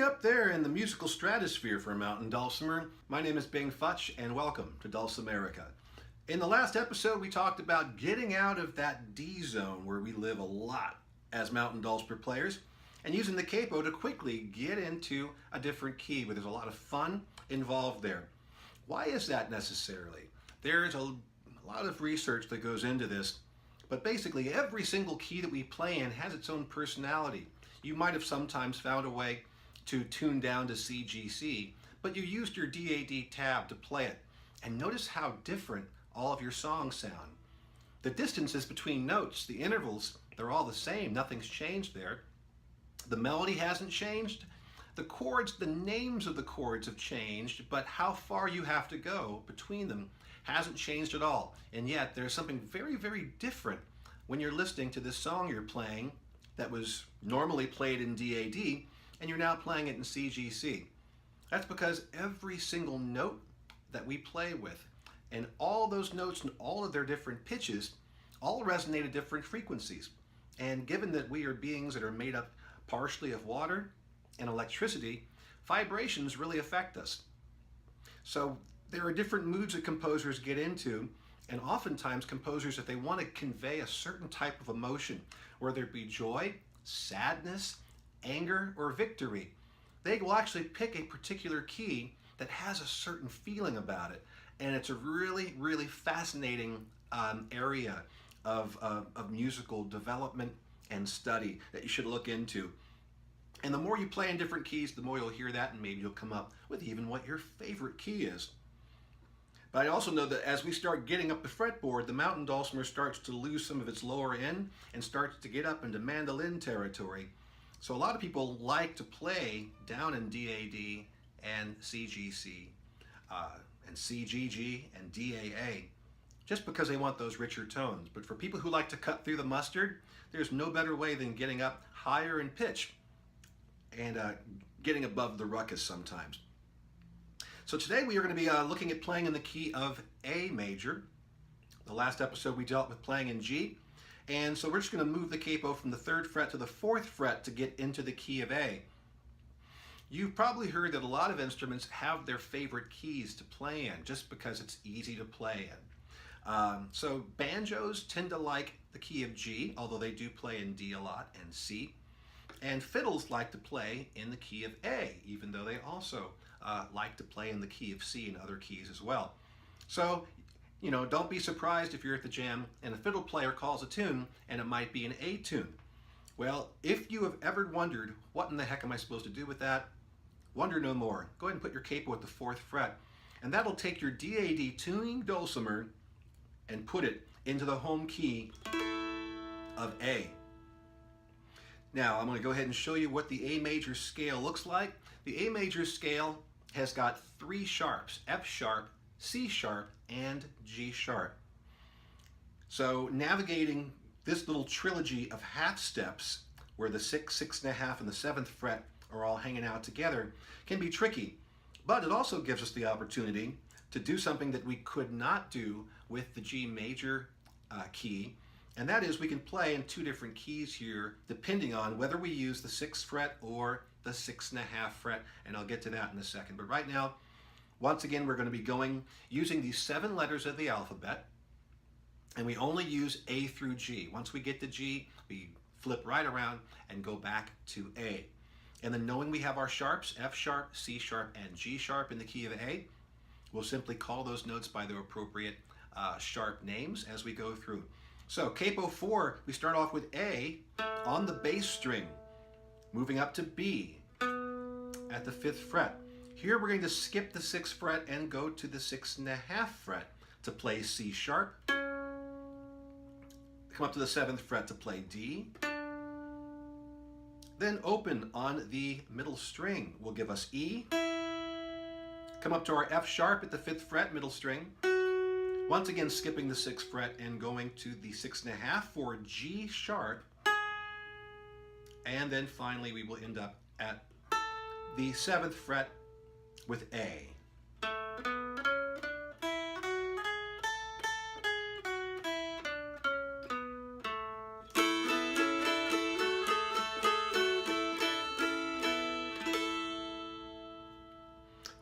up there in the musical stratosphere for Mountain Dulcimer. My name is Futch, and welcome to Dulcimerica. In the last episode, we talked about getting out of that D zone where we live a lot as Mountain Dulcimer players, and using the capo to quickly get into a different key where there's a lot of fun involved there. Why is that necessarily? There's a lot of research that goes into this, but basically every single key that we play in has its own personality. You might have sometimes found a way to tune down to CGC, but you used your DAD tab to play it. And notice how different all of your songs sound. The distances between notes, the intervals, they're all the same. Nothing's changed there. The melody hasn't changed. The chords, the names of the chords have changed, but how far you have to go between them hasn't changed at all. And yet there's something very, very different when you're listening to this song you're playing that was normally played in DAD, and you're now playing it in CGC. That's because every single note that we play with, and all those notes and all of their different pitches, all resonate at different frequencies. And given that we are beings that are made up partially of water and electricity, vibrations really affect us. So there are different moods that composers get into, and oftentimes composers, if they want to convey a certain type of emotion, whether it be joy, sadness, anger, or victory, they will actually pick a particular key that has a certain feeling about it. And it's a really, really fascinating area of musical development and study that you should look into. And the more you play in different keys, the more you'll hear that, and maybe you'll come up with even what your favorite key is. But I also know that as we start getting up the fretboard, the Mountain Dulcimer starts to lose some of its lower end and starts to get up into mandolin territory. So a lot of people like to play down in DAD and CGC and CGG and DAA just because they want those richer tones. But for people who like to cut through the mustard, there's no better way than getting up higher in pitch and getting above the ruckus sometimes. So today we are going to be looking at playing in the key of A major. The last episode we dealt with playing in G. And so we're just going to move the capo from the 3rd fret to the 4th fret to get into the key of A. You've probably heard that a lot of instruments have their favorite keys to play in just because it's easy to play in. So banjos tend to like the key of G, although they do play in D a lot, and C. And fiddles like to play in the key of A, even though they also like to play in the key of C and other keys as well. So, you know, don't be surprised if you're at the jam and a fiddle player calls a tune and it might be an A tune. Well, if you have ever wondered, what in the heck am I supposed to do with that? Wonder no more. Go ahead and put your capo at the 4th fret, and that'll take your DAD tuning dulcimer and put it into the home key of A. Now, I'm going to go ahead and show you what the A major scale looks like. The A major scale has got 3 sharps, F sharp, C sharp, and G sharp. So navigating this little trilogy of half steps where the 6, 6.5, and the 7th fret are all hanging out together can be tricky, but it also gives us the opportunity to do something that we could not do with the G major key, and that is we can play in 2 different keys here depending on whether we use the 6th fret or the 6.5 fret, and I'll get to that in a second. But right now, once again, we're going to be going using these 7 letters of the alphabet, and we only use A through G. Once we get to G, we flip right around and go back to A. And then knowing we have our sharps, F sharp, C sharp, and G sharp in the key of A, we'll simply call those notes by their appropriate sharp names as we go through. So capo 4, we start off with A on the bass string, moving up to B at the 5th fret. Here we're going to skip the 6th fret and go to the 6.5 fret to play C sharp. Come up to the 7th fret to play D. Then open on the middle string will give us E. Come up to our F sharp at the 5th fret, middle string. Once again skipping the 6th fret and going to the 6.5 for G sharp. And then finally we will end up at the 7th fret with A.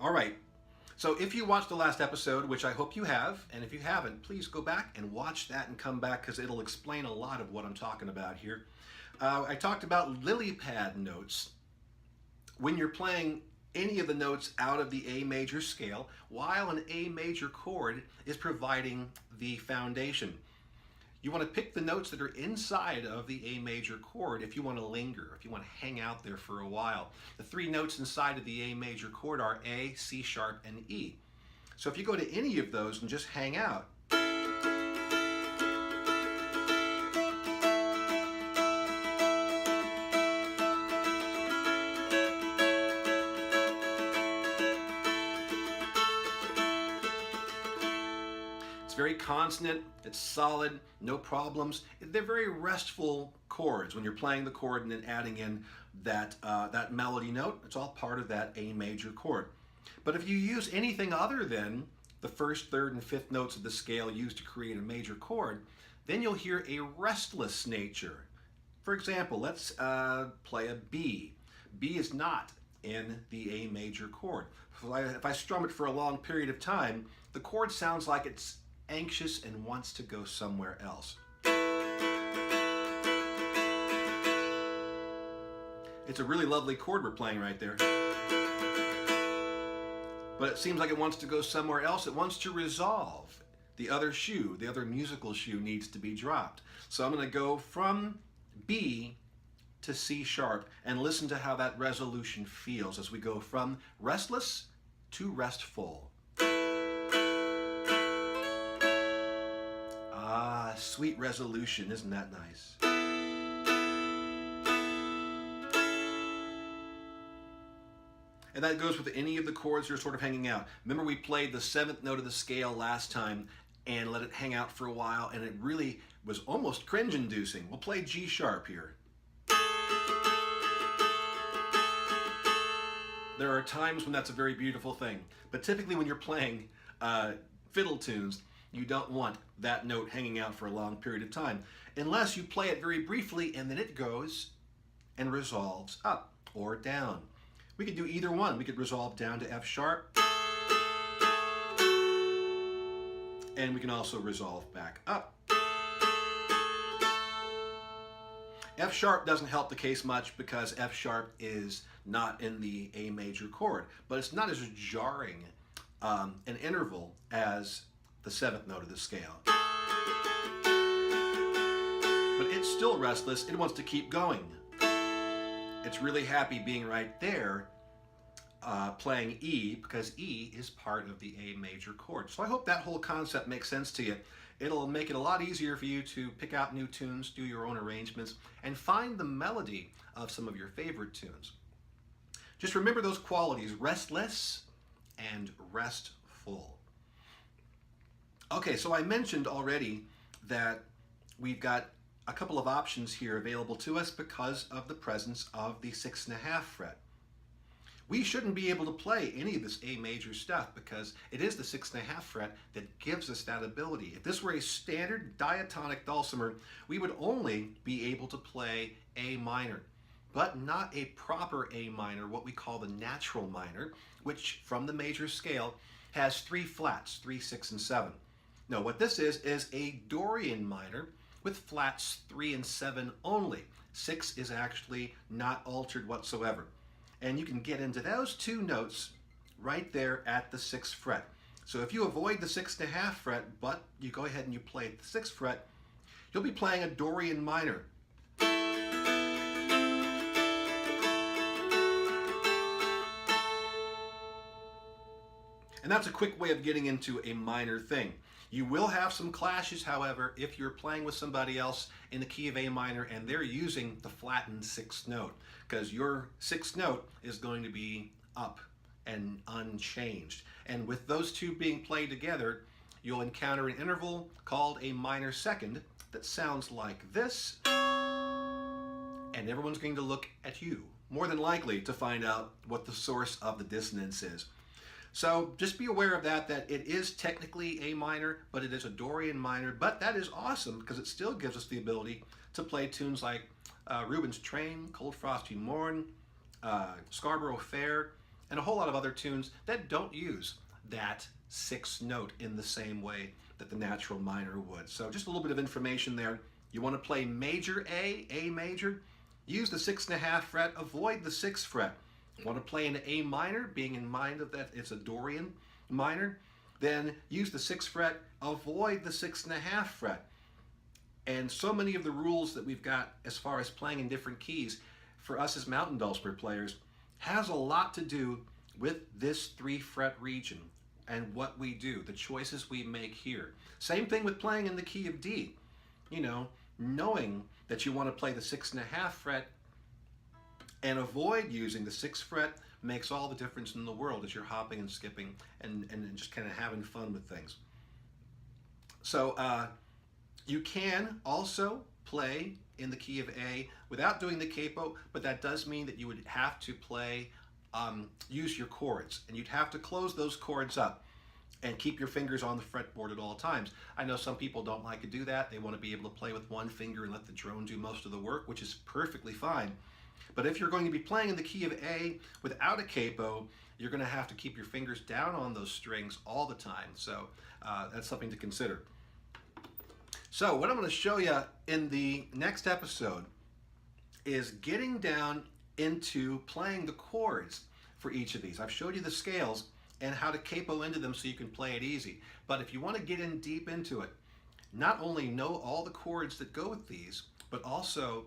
All right. So if you watched the last episode, which I hope you have, and if you haven't, please go back and watch that and come back because it'll explain a lot of what I'm talking about here. I talked about lily pad notes. When you're playing any of the notes out of the A major scale, while an A major chord is providing the foundation. You want to pick the notes that are inside of the A major chord if you want to linger, if you want to hang out there for a while. The three notes inside of the A major chord are A, C sharp, and E. So if you go to any of those and just hang out, it's very consonant, it's solid, no problems. They're very restful chords when you're playing the chord and then adding in that, that melody note. It's all part of that A major chord. But if you use anything other than the first, third, and fifth notes of the scale used to create a major chord, then you'll hear a restless nature. For example, let's play a B. B is not in the A major chord. If I strum it for a long period of time, the chord sounds like it's anxious and wants to go somewhere else. It's a really lovely chord we're playing right there. But it seems like it wants to go somewhere else. It wants to resolve. The other shoe, the other musical shoe needs to be dropped. So I'm going to go from B to C sharp and listen to how that resolution feels as we go from restless to restful. Ah, sweet resolution, isn't that nice? And that goes with any of the chords that are sort of hanging out. Remember we played the seventh note of the scale last time and let it hang out for a while, and it really was almost cringe-inducing. We'll play G sharp here. There are times when that's a very beautiful thing, but typically when you're playing fiddle tunes, you don't want that note hanging out for a long period of time, unless you play it very briefly and then it goes and resolves up or down. We could do either one. We could resolve down to F sharp, and we can also resolve back up. F sharp doesn't help the case much because F sharp is not in the A major chord, but it's not as jarring an interval as the seventh note of the scale. But it's still restless. It wants to keep going. It's really happy being right there playing E because E is part of the A major chord. So I hope that whole concept makes sense to you. It'll make it a lot easier for you to pick out new tunes, do your own arrangements, and find the melody of some of your favorite tunes. Just remember those qualities, restless and restful. Okay, so I mentioned already that we've got a couple of options here available to us because of the presence of the 6.5 fret. We shouldn't be able to play any of this A major stuff because it is the 6.5 fret that gives us that ability. If this were a standard diatonic dulcimer, we would only be able to play A minor, but not a proper A minor, what we call the natural minor, which from the major scale has 3 flats, 3, 6, and 7. No, what this is a Dorian minor with flats 3 and 7 only. 6 is actually not altered whatsoever. And you can get into those two notes right there at the 6th fret. So if you avoid the 6.5 fret, but you go ahead and you play at the 6th fret, you'll be playing a Dorian minor. And that's a quick way of getting into a minor thing. You will have some clashes, however, if you're playing with somebody else in the key of A minor and they're using the flattened 6th note, because your 6th note is going to be up and unchanged. And with those two being played together, you'll encounter an interval called a minor second that sounds like this, and everyone's going to look at you, more than likely, to find out what the source of the dissonance is. So just be aware of that it is technically A minor, but it is a Dorian minor. But that is awesome because it still gives us the ability to play tunes like Rubens' Train, Cold Frosty Morn, Scarborough Fair, and a whole lot of other tunes that don't use that sixth note in the same way that the natural minor would. So just a little bit of information there. You want to play major A major, use the 6.5 fret, avoid the 6th fret. You want to play an A minor, being in mind of that it's a Dorian minor, then use the 6th fret, avoid the 6.5 fret. And so many of the rules that we've got as far as playing in different keys for us as mountain dulcimer players has a lot to do with this 3-fret region and what we do, the choices we make here. Same thing with playing in the key of D. You know, knowing that you want to play the 6.5 fret and avoid using the 6th fret makes all the difference in the world as you're hopping and skipping and just kind of having fun with things. So you can also play in the key of A without doing the capo, but that does mean that you would have to play, use your chords, and you'd have to close those chords up and keep your fingers on the fretboard at all times. I know some people don't like to do that. They want to be able to play with one finger and let the drone do most of the work, which is perfectly fine. But if you're going to be playing in the key of A without a capo, you're going to have to keep your fingers down on those strings all the time. So that's something to consider. So what I'm going to show you in the next episode is getting down into playing the chords for each of these. I've showed you the scales and how to capo into them so you can play it easy. But if you want to get in deep into it, not only know all the chords that go with these, but also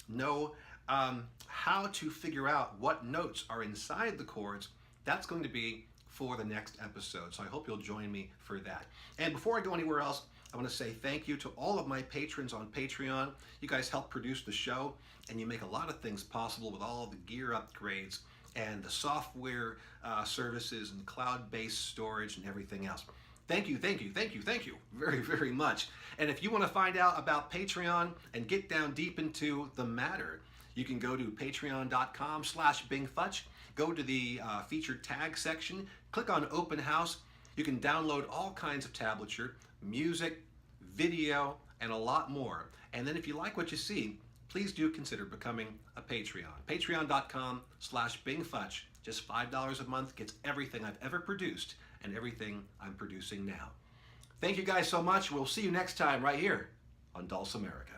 know how to figure out what notes are inside the chords, that's going to be for the next episode. So I hope you'll join me for that. And before I go anywhere else, I want to say thank you to all of my patrons on Patreon. You guys help produce the show, and you make a lot of things possible with all the gear upgrades and the software services and cloud-based storage and everything else. Thank you, thank you, thank you, thank you very, very much. And if you want to find out about Patreon and get down deep into the matter, you can go to patreon.com/BingFutch, go to the featured tag section, click on Open House. You can download all kinds of tablature, music, video, and a lot more. And then if you like what you see, please do consider becoming a Patreon. Patreon.com/BingFutch. Just $5 a month gets everything I've ever produced and everything I'm producing now. Thank you guys so much. We'll see you next time right here on Dulcimerica.